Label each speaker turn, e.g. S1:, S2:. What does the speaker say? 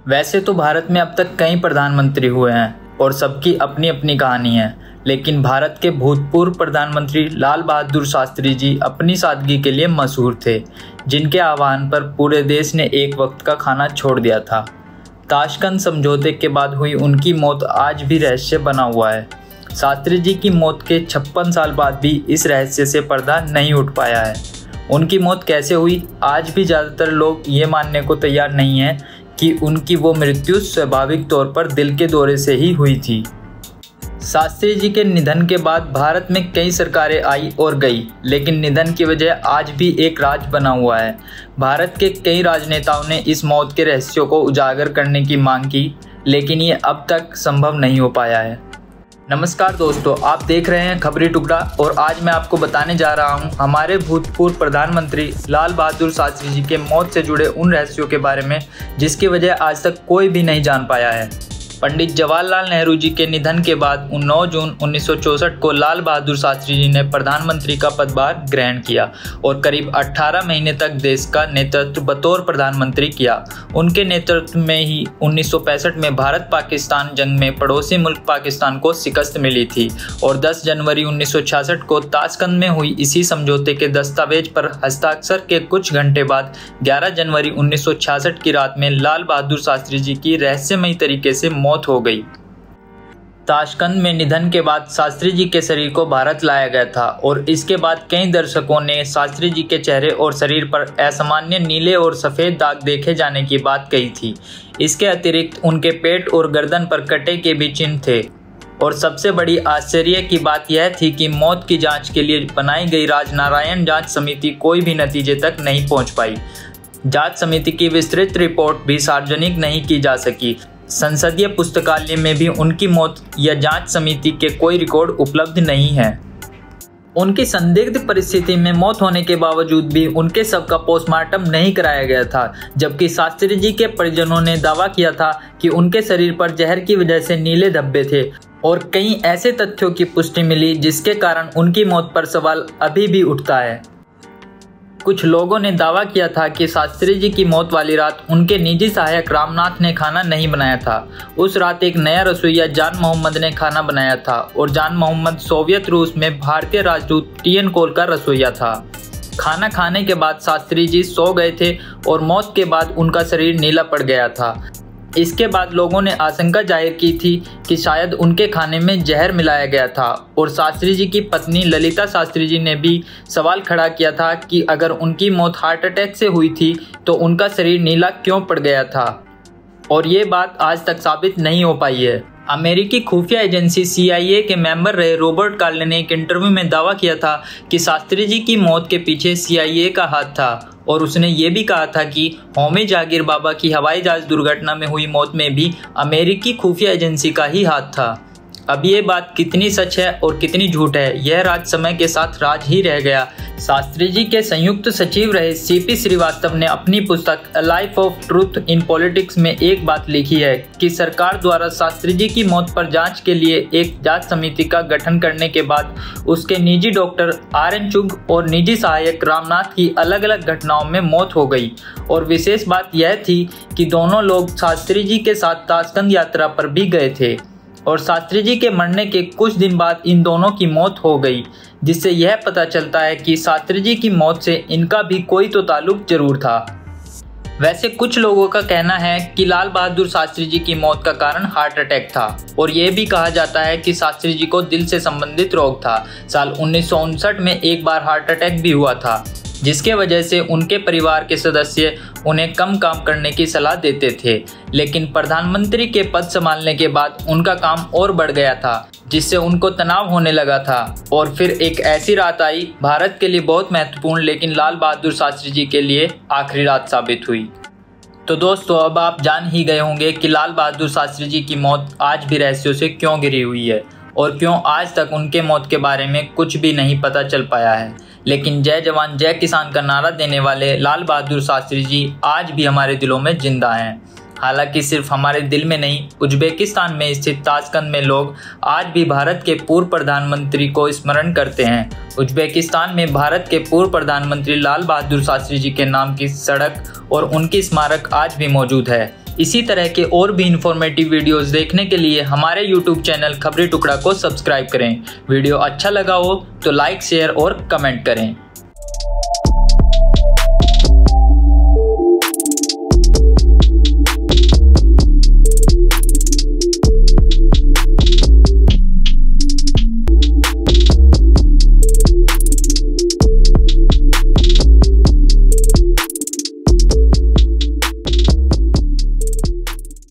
S1: वैसे तो भारत में अब तक कई प्रधानमंत्री हुए हैं और सबकी अपनी अपनी कहानी है, लेकिन भारत के भूतपूर्व प्रधानमंत्री लाल बहादुर शास्त्री जी अपनी सादगी के लिए मशहूर थे, जिनके आह्वान पर पूरे देश ने एक वक्त का खाना छोड़ दिया था। ताशकंद समझौते के बाद हुई उनकी मौत आज भी रहस्य बना हुआ है। शास्त्री जी की मौत के 56 साल बाद भी इस रहस्य से पर्दा नहीं उठ पाया है। उनकी मौत कैसे हुई, आज भी ज़्यादातर लोग ये मानने को तैयार नहीं हैं कि उनकी वो मृत्यु स्वाभाविक तौर पर दिल के दौरे से ही हुई थी। शास्त्री जी के निधन के बाद भारत में कई सरकारें आई और गई, लेकिन निधन की वजह आज भी एक राज बना हुआ है। भारत के कई राजनेताओं ने इस मौत के रहस्यों को उजागर करने की मांग की, लेकिन ये अब तक संभव नहीं हो पाया है। नमस्कार दोस्तों, आप देख रहे हैं खबरी टुकड़ा और आज मैं आपको बताने जा रहा हूं हमारे भूतपूर्व प्रधानमंत्री लाल बहादुर शास्त्री जी के मौत से जुड़े उन रहस्यों के बारे में जिसकी वजह आज तक कोई भी नहीं जान पाया है। पंडित जवाहरलाल नेहरू जी के निधन के बाद 9 जून 1964 को लाल बहादुर शास्त्री जी ने प्रधानमंत्री का पदभार ग्रहण किया और करीब 18 महीने तक देश का नेतृत्व बतौर प्रधानमंत्री किया। उनके नेतृत्व में ही 1965 में भारत पाकिस्तान जंग में पड़ोसी मुल्क पाकिस्तान को शिकस्त मिली थी और 10 जनवरी 1966 को ताशकंद में हुई इसी समझौते के दस्तावेज पर हस्ताक्षर के कुछ घंटे बाद 11 जनवरी 1966 की रात में लाल बहादुर शास्त्री जी की रहस्यमयी तरीके से मौत हो गई। ताशकंद में निधन के बाद शास्त्री जी के शरीर को भारत लाया गया था और इसके बाद कई दर्शकों ने शास्त्री जी के चेहरे और शरीर पर असामान्य नीले और सफ़ेद दाग देखे जाने की बात कही थी। इसके अतिरिक्त उनके पेट और गर्दन पर कटे के भी चिन्ह थे और सबसे बड़ी आश्चर्य की बात यह थी कि मौत की जांच के लिए बनाई गई राजनारायण जांच समिति कोई भी नतीजे तक नहीं पहुंच पाई। जांच समिति की विस्तृत रिपोर्ट भी सार्वजनिक नहीं की जा सकी। संसदीय पुस्तकालय में भी उनकी मौत या जांच समिति के कोई रिकॉर्ड उपलब्ध नहीं है। उनकी संदिग्ध परिस्थिति में मौत होने के बावजूद भी उनके शव का पोस्टमार्टम नहीं कराया गया था, जबकि शास्त्री जी के परिजनों ने दावा किया था कि उनके शरीर पर जहर की वजह से नीले धब्बे थे और कई ऐसे तथ्यों की पुष्टि मिली जिसके कारण उनकी मौत पर सवाल अभी भी उठता है। कुछ लोगों ने दावा किया था कि शास्त्री जी की मौत वाली रात उनके निजी सहायक रामनाथ ने खाना नहीं बनाया था। उस रात एक नया रसोइया जान मोहम्मद ने खाना बनाया था और जान मोहम्मद सोवियत रूस में भारतीय राजदूत टी.एन. कोल का रसोइया था। खाना खाने के बाद शास्त्री जी सो गए थे और मौत के बाद उनका शरीर नीला पड़ गया था। इसके बाद लोगों ने आशंका जाहिर की थी कि शायद उनके खाने में जहर मिलाया गया था और शास्त्री जी की पत्नी ललिता शास्त्री जी ने भी सवाल खड़ा किया था कि अगर उनकी मौत हार्ट अटैक से हुई थी तो उनका शरीर नीला क्यों पड़ गया था, और ये बात आज तक साबित नहीं हो पाई है। अमेरिकी खुफिया एजेंसी CIA के मेंबर रहे रॉबर्ट कार्ले ने एक इंटरव्यू में दावा किया था कि शास्त्री जी की मौत के पीछे CIA का हाथ था और उसने ये भी कहा था कि होमी जागीर बाबा की हवाई जहाज दुर्घटना में हुई मौत में भी अमेरिकी खुफिया एजेंसी का ही हाथ था। अब ये बात कितनी सच है और कितनी झूठ है, यह राज समय के साथ राज ही रह गया। शास्त्री जी के संयुक्त सचिव रहे CP श्रीवास्तव ने अपनी पुस्तक a life of truth in politics में एक बात लिखी है कि सरकार द्वारा शास्त्री जी की मौत पर जांच के लिए एक जांच समिति का गठन करने के बाद उसके निजी डॉक्टर RN चुग और निजी सहायक रामनाथ की अलग अलग घटनाओं में मौत हो गई। और विशेष बात यह थी कि दोनों लोग शास्त्री जी के साथ ताशकंद यात्रा पर भी गए थे और शास्त्री जी के मरने के कुछ दिन बाद इन दोनों की मौत हो गई, जिससे यह पता चलता है कि शास्त्री जी की मौत से इनका भी कोई तो ताल्लुक जरूर था। वैसे कुछ लोगों का कहना है कि लाल बहादुर शास्त्री जी की मौत का कारण हार्ट अटैक था और यह भी कहा जाता है कि शास्त्री जी को दिल से संबंधित रोग था। साल 1959 में एक बार हार्ट अटैक भी हुआ था, जिसके वजह से उनके परिवार के सदस्य उन्हें कम काम करने की सलाह देते थे, लेकिन प्रधानमंत्री के पद संभालने के बाद उनका काम और बढ़ गया था, जिससे उनको तनाव होने लगा था। और फिर एक ऐसी रात आई, भारत के लिए बहुत महत्वपूर्ण लेकिन लाल बहादुर शास्त्री जी के लिए आखिरी रात साबित हुई। तो दोस्तों, अब आप जान ही गए होंगे कि लाल बहादुर शास्त्री जी की मौत आज भी रहस्यों से क्यों घिरी हुई है और क्यों आज तक उनके मौत के बारे में कुछ भी नहीं पता चल पाया है। लेकिन जय जवान जय किसान का नारा देने वाले लाल बहादुर शास्त्री जी आज भी हमारे दिलों में जिंदा हैं। हालांकि सिर्फ हमारे दिल में नहीं, उज्बेकिस्तान में स्थित ताशकंद में लोग आज भी भारत के पूर्व प्रधानमंत्री को स्मरण करते हैं। उज्बेकिस्तान में भारत के पूर्व प्रधानमंत्री लाल बहादुर शास्त्री जी के नाम की सड़क और उनकी स्मारक आज भी मौजूद है। इसी तरह के और भी इंफॉर्मेटिव वीडियोस देखने के लिए हमारे YouTube चैनल खबरी टुकड़ा को सब्सक्राइब करें। वीडियो अच्छा लगा हो तो लाइक, शेयर और कमेंट करें।